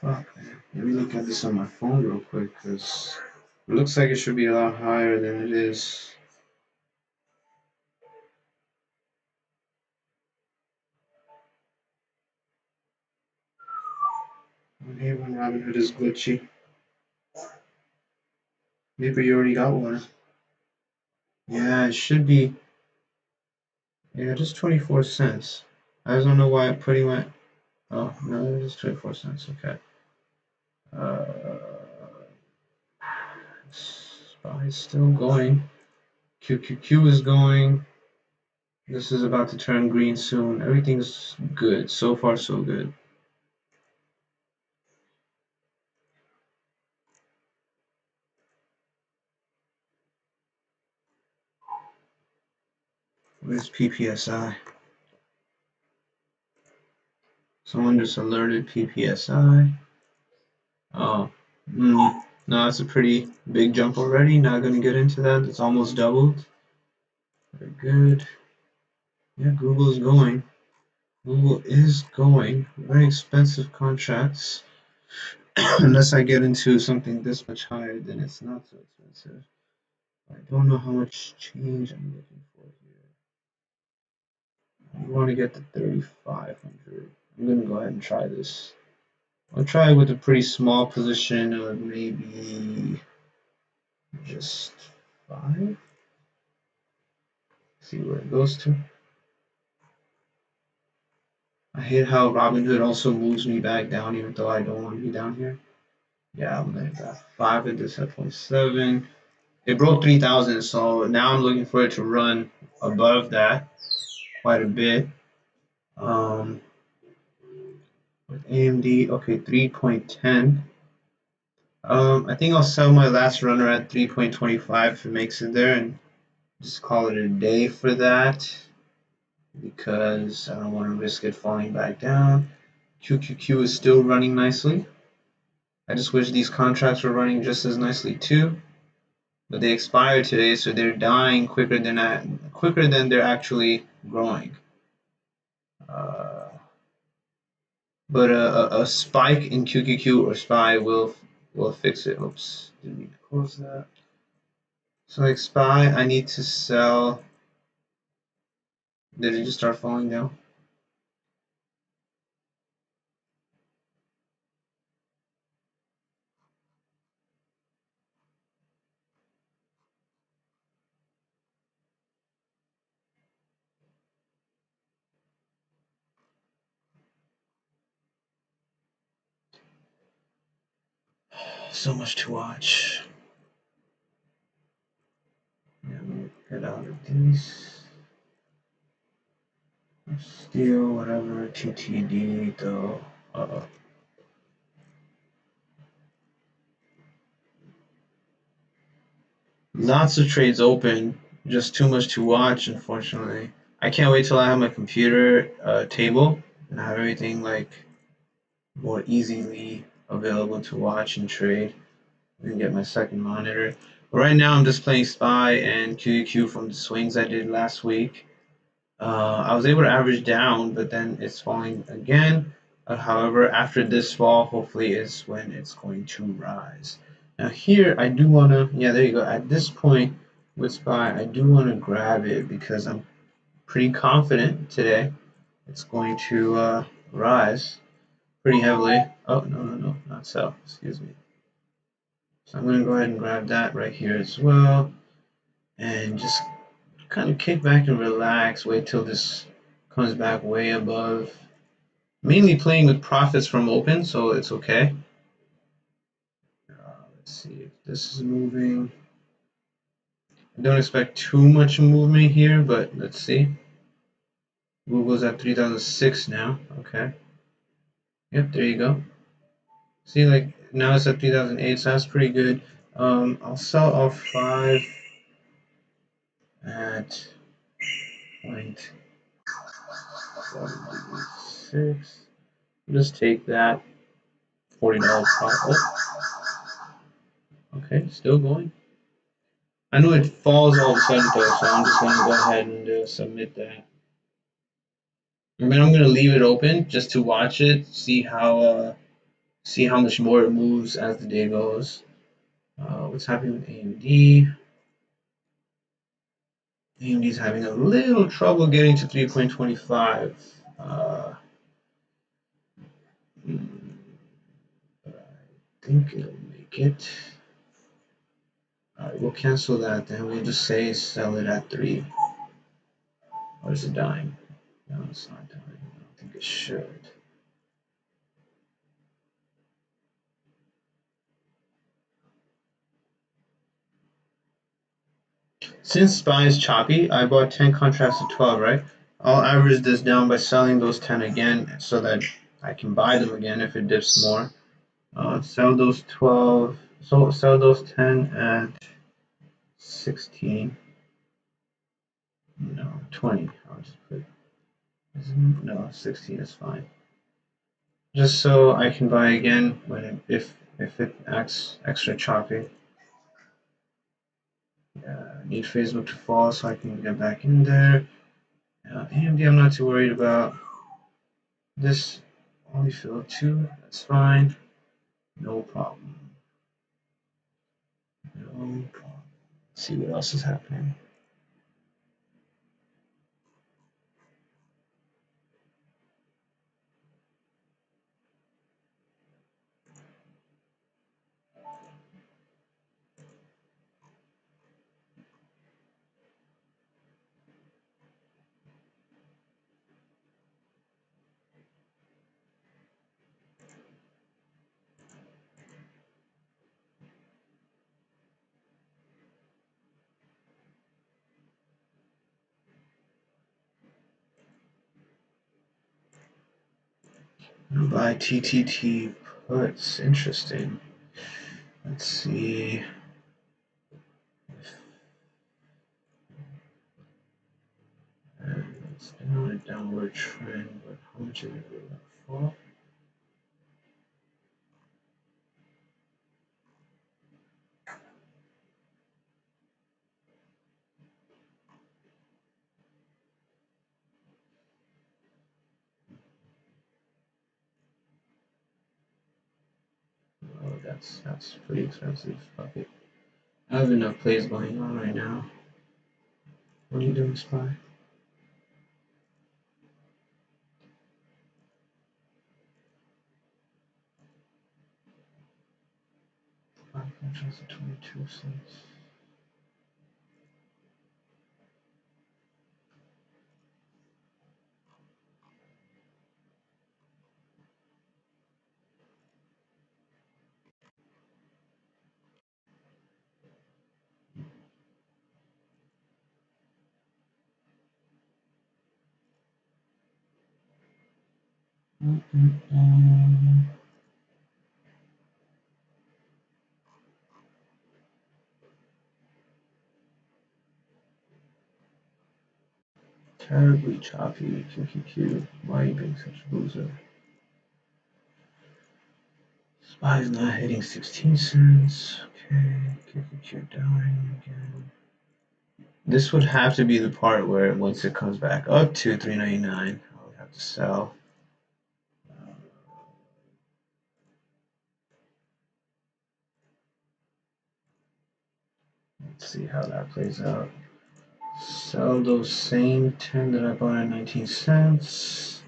Fuck, man. Let me look at this on my phone real quick, because it looks like it should be a lot higher than it is. I hate when Robinhood is glitchy. Maybe you already got one. Yeah, it should be. Yeah, just 24 cents. I just don't know why I'm putting my. Oh, no, it is 24 cents. Okay. SPY is still going. QQQ is going. This is about to turn green soon. Everything's good. So far, so good. Where's PPSI? Someone just alerted PPSI. Oh, no, that's a pretty big jump already. Not going to get into that. It's almost doubled. Very good. Yeah, Google is going. Google is going. Very expensive contracts. Unless I get into something this much higher, then it's not so expensive. I don't know how much change I'm looking for here. I want to get to 3,500. I'm going to go ahead and try this. I'll try with a pretty small position of maybe just 5. See where it goes to. I hate how Robinhood also moves me back down even though I don't want to be down here. Yeah, I'm gonna got 5 at this at 0.7. It broke 3,000, so now I'm looking for it to run above that quite a bit. With AMD, okay, 3.10. I think I'll sell my last runner at 3.25 if it makes it there and just call it a day for that because I don't want to risk it falling back down. QQQ is still running nicely. I just wish these contracts were running just as nicely too, but they expired today, so they're dying quicker than they're actually growing. But a spike in QQQ or SPY will fix it. Oops, didn't need to close that. So like SPY, I need to sell. Did it just start falling down? So much to watch. Yeah, let me get out of these. Steel, whatever, TTD though. Lots of trades open. just too much to watch, unfortunately. I can't wait till I have my computer table and have everything like more easily available to watch and trade. And get my second monitor. But right now, I'm just playing SPY and QQQ from the swings I did last week. I was able to average down, but then it's falling again. However, after this fall, hopefully is when it's going to rise. Now here, I do want to, yeah, there you go. At this point with SPY, I do want to grab it because I'm pretty confident today it's going to rise pretty heavily. Oh, no, not sell, excuse me. So I'm going to go ahead and grab that right here as well and just kind of kick back and relax, wait till this comes back way above. Mainly playing with profits from open, so it's okay. Let's see if this is moving. I don't expect too much movement here, but let's see. Google's at 3006 now. Okay. Yep, there you go. See, like now it's at 3008, so that's pretty good. I'll sell off 5 at 0.76. Just take that $40 profit. Okay, still going. I know it falls all of a sudden though, so I'm just gonna go ahead and submit that. I mean, I'm gonna leave it open just to watch it, see how much more it moves as the day goes. What's happening with AMD? AMD's having a little trouble getting to 3.25. But I think it'll make it. Alright, we'll cancel that then. We'll just say sell it at 3. Or is it dying? No, it's not dying. I don't think it should. Since SPY is choppy, I bought 10 contracts at 12, right? I'll average this down by selling those 10 again so that I can buy them again if it dips more. Sell those 12, so sell those 10 at 16. No, 20. I'll just put, no, 16 is fine. Just so I can buy again when if it acts extra choppy. Need Facebook to fall so I can get back in there. AMD I'm not too worried about. This only fill 2, that's fine. No problem. No problem. Let's see what else is happening. Buy TTT puts. Interesting. Let's see. It's on a downward trend, but how much is it going to fall? Oh, that's pretty expensive. Fuck it. I have enough plays going on right now. What are you doing, Spy? 5 contracts at 22 cents. Terribly choppy. QQQ. Why are you being such a loser? SPY is not hitting 16 cents. Okay. QQQ dying again. This would have to be the part where once it comes back up to 3.99, I would have to sell. Let's see how that plays out. Sell those same 10 that I bought at 19 cents.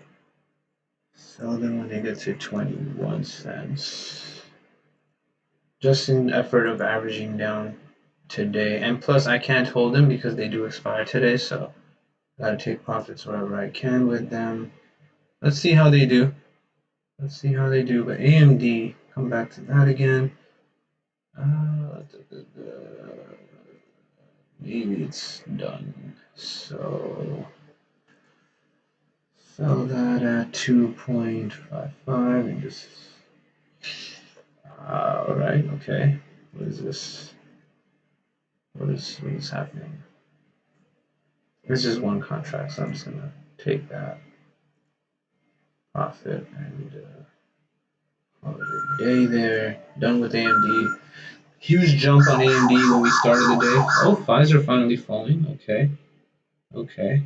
Sell them when they get to 21 cents. Just in effort of averaging down today. And plus I can't hold them because they do expire today, so gotta take profits wherever I can with them. Let's see how they do. Let's see how they do. But AMD, come back to that again. Maybe it's done. So sell that at 2.55 and just all right. Okay, what is this? What is happening? This is one contract, so I'm just gonna take that profit and call it a day there. Done with AMD. Huge jump on AMD when we started the day. Oh, Pfizer finally falling. Okay. Okay.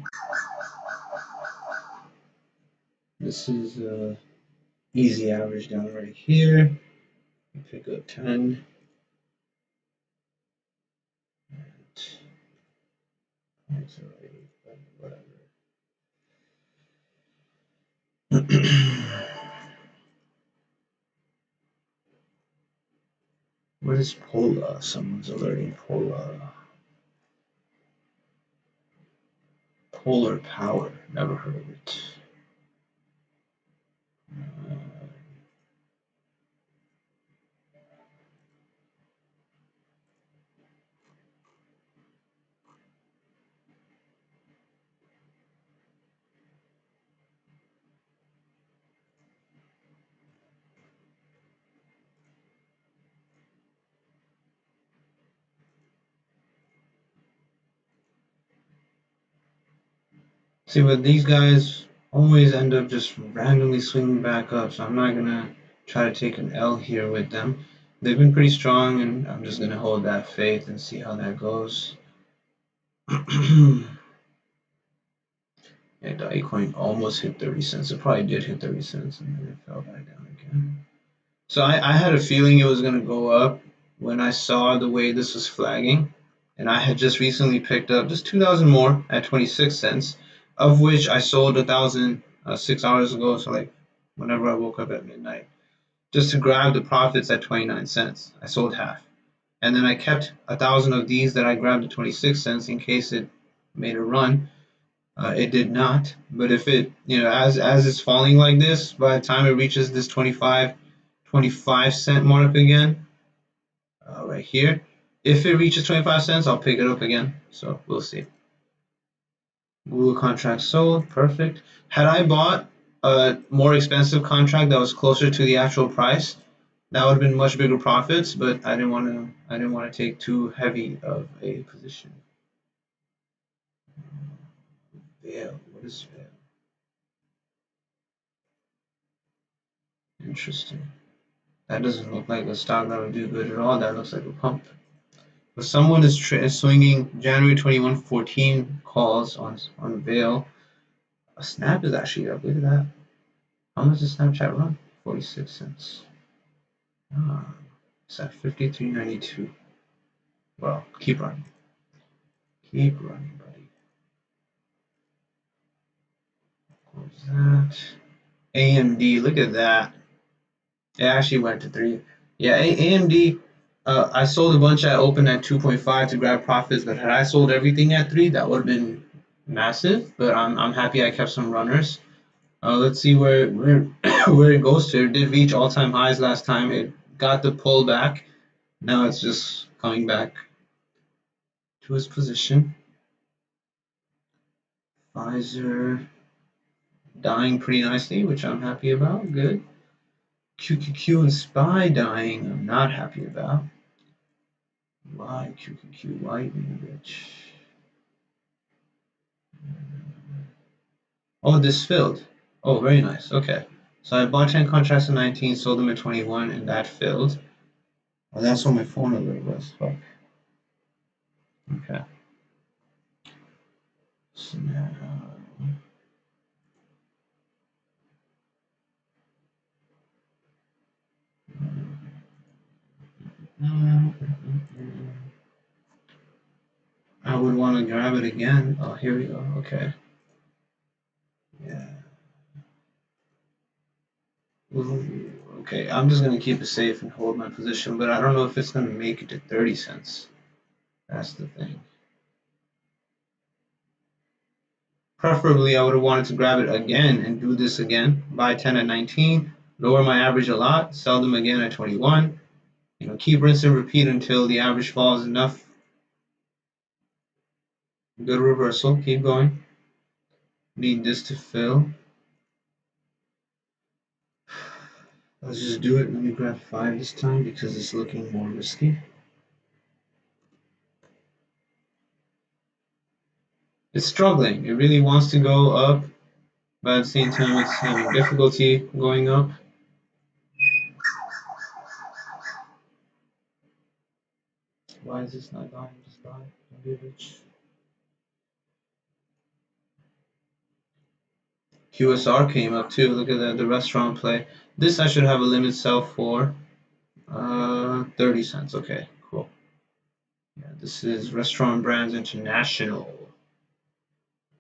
This is easy average down right here. Pick up 10. It's already, whatever. What is Pola? Someone's alerting Pola. Polar power. Never heard of it. See, but these guys always end up just randomly swinging back up, so I'm not gonna try to take an L here with them. They've been pretty strong, and I'm just gonna hold that faith and see how that goes. Yeah, Dogecoin almost hit 30 cents. It probably did hit 30 cents, and then it fell back down again. So I had a feeling it was gonna go up when I saw the way this was flagging, and I had just recently picked up just 2,000 more at 26 cents, of which I sold 1,000 6 hours ago. So like whenever I woke up at midnight, just to grab the profits at 29 cents. I sold half, and then I kept 1,000 of these that I grabbed at 26 cents in case it made a run. It did not, but if it, as it's falling like this, by the time it reaches this 25 cent mark again, right here, if it reaches 25 cents, I'll pick it up again. So we'll see. Google contract sold, perfect. Had I bought a more expensive contract that was closer to the actual price, that would have been much bigger profits. But I didn't want to. I didn't want to take too heavy of a position. Veil. What is veil? Interesting. That doesn't look like a stock that would do good at all. That looks like a pump. But someone is swinging January 21, 14 calls on Veil. A Snap is actually up. Look at that. How much does Snapchat run? 46 cents. It's at 53.92. Well, keep running. Keep running, buddy. Close that. AMD, look at that. It actually went to 3. Yeah, AMD, I sold a bunch at open at 2.5 to grab profits, but had I sold everything at 3, that would have been massive. But I'm happy I kept some runners. Let's see where where it goes to. It did reach all-time highs last time. It got the pullback. Now it's just coming back to its position. Pfizer dying pretty nicely, which I'm happy about. Good. QQQ and SPY dying, I'm not happy about. Why QQQ? Why being rich? Oh, this filled. Oh, very nice. Okay. So I bought 10 contracts in 19, sold them at 21, and that filled. Oh, that's what my phone alert was. Fuck. Okay. So now, I would want to grab it again. Oh, here we go. Okay. Yeah. Ooh, okay, I'm just gonna keep it safe and hold my position, but I don't know if it's gonna make it to 30 cents. That's the thing. Preferably, I would have wanted to grab it again and do this again. Buy 10 at 19, lower my average a lot, sell them again at 21. You know, keep rinse and repeat until the average falls enough. Good reversal. Keep going. Need this to fill. Let's just do it. Let me grab 5 this time because it's looking more risky. It's struggling. It really wants to go up, but at the same time, it's having difficulty going up. Why is this not dying? Just die. Don't be a bitch. QSR came up too. Look at that, the restaurant play. This I should have a limit sell for 30 cents. Okay, cool. Yeah, this is Restaurant Brands International.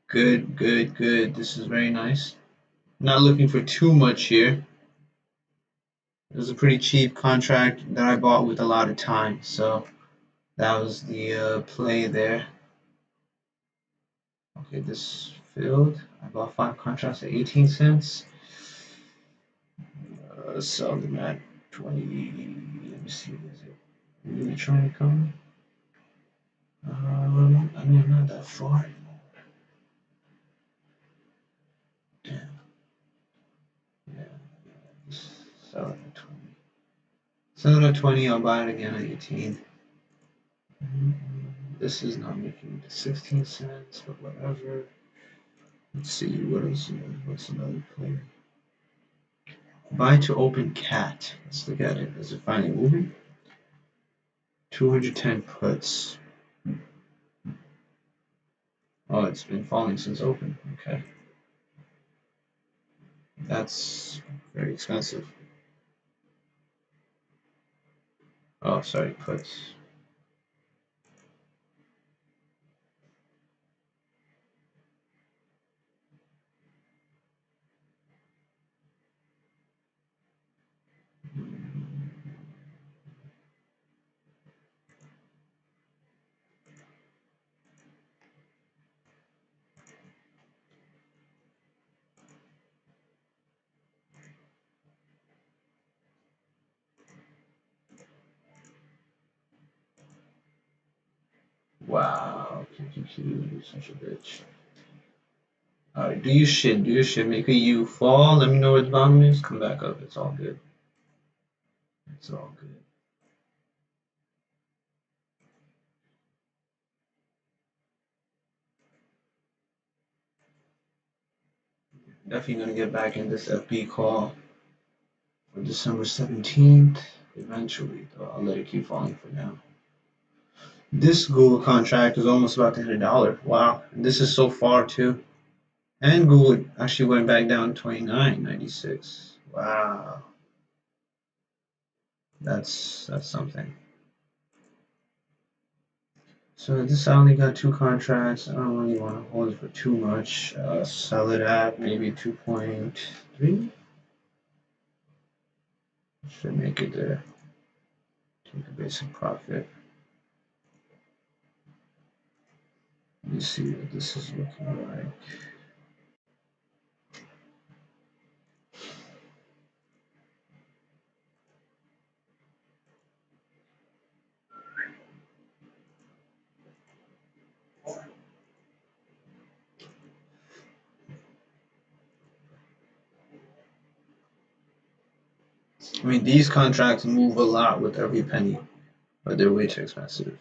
Good, good, good. This is very nice. Not looking for too much here. It was a pretty cheap contract that I bought with a lot of time, so that was the play there. Okay, this filled. I bought 5 contracts at 18 cents. Sell them at 20. Let me see. Is it really trying to come? I mean, I'm not that far anymore. Damn. Yeah. Sell it at 20. Sell it at 20. I'll buy it again at 18. This is not making it to 16 cents, but whatever. Let's see what else. What's another play? Buy to open cat. Let's look at it. Is it finally moving? 210 puts. Oh, it's been falling since open. Okay. That's very expensive. Oh, sorry, puts. Wow, QQQ, you're such a bitch. Alright, do your shit, do your shit. Make a U fall. Let me know where the bottom is. Come back up. It's all good. It's all good. Definitely gonna get back in this FB call for December 17th. Eventually, though. I'll let it keep falling for now. This Google contract is almost about to hit $1. Wow. And this is so far too. And Google actually went back down to 29.96. Wow. That's something. So this I only got 2 contracts. I don't really want to hold it for too much. Sell it at maybe 2.3. Should make it there. Take a basic profit. Let me see what this is looking like. I mean, these contracts move a lot with every penny, but they're way too expensive.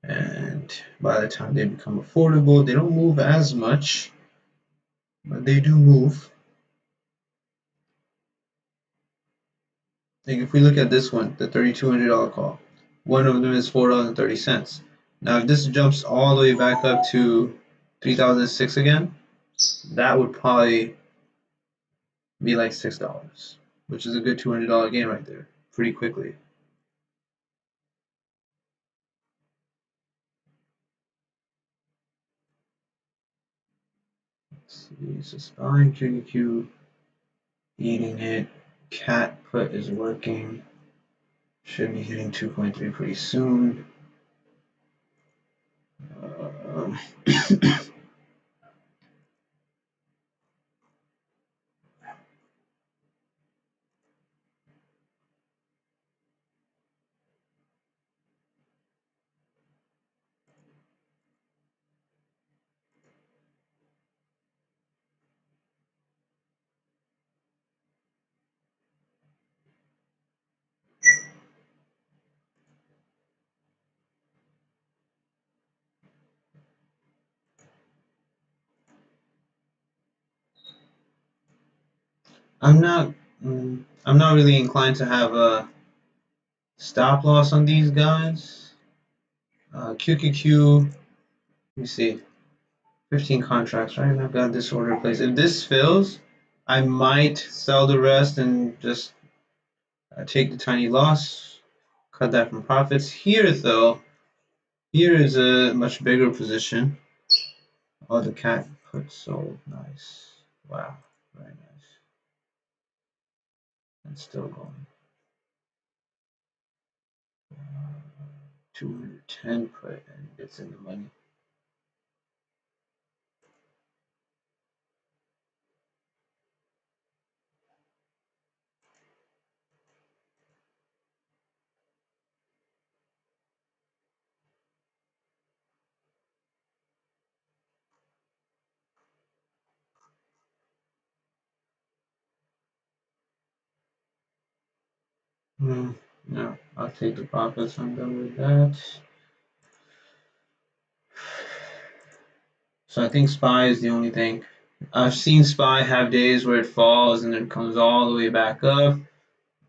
And by the time they become affordable, they don't move as much. but they do move. Like if we look at this one, the $3,200 call, one of them is $4.30. Now if this jumps all the way back up to 3006 again, that would probably be like $6, which is a good $200 gain right there, pretty quickly. Let's see, so SPY, QQQ, eating it. Cat put is working. Should be hitting 2.3 pretty soon. I'm not I'm not really inclined to have a stop loss on these guys. QQQ, let me see, 15 contracts, right? And I've got this order placed. If this fails, I might sell the rest and just take the tiny loss, cut that from profits. Here, though, here is a much bigger position. Oh, the cat put sold. Nice. Wow, very nice. It's still going. 210 put, and it's in the money. No, I'll take the profits. I'm done with that. So I think SPY is the only thing. I've seen SPY have days where it falls and then comes all the way back up,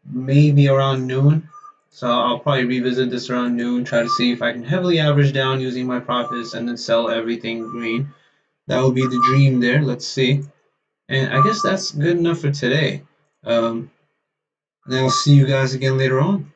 maybe around noon. So I'll probably revisit this around noon, try to see if I can heavily average down using my profits and then sell everything green. That would be the dream there. Let's see. And I guess that's good enough for today. And I'll see you guys again later on.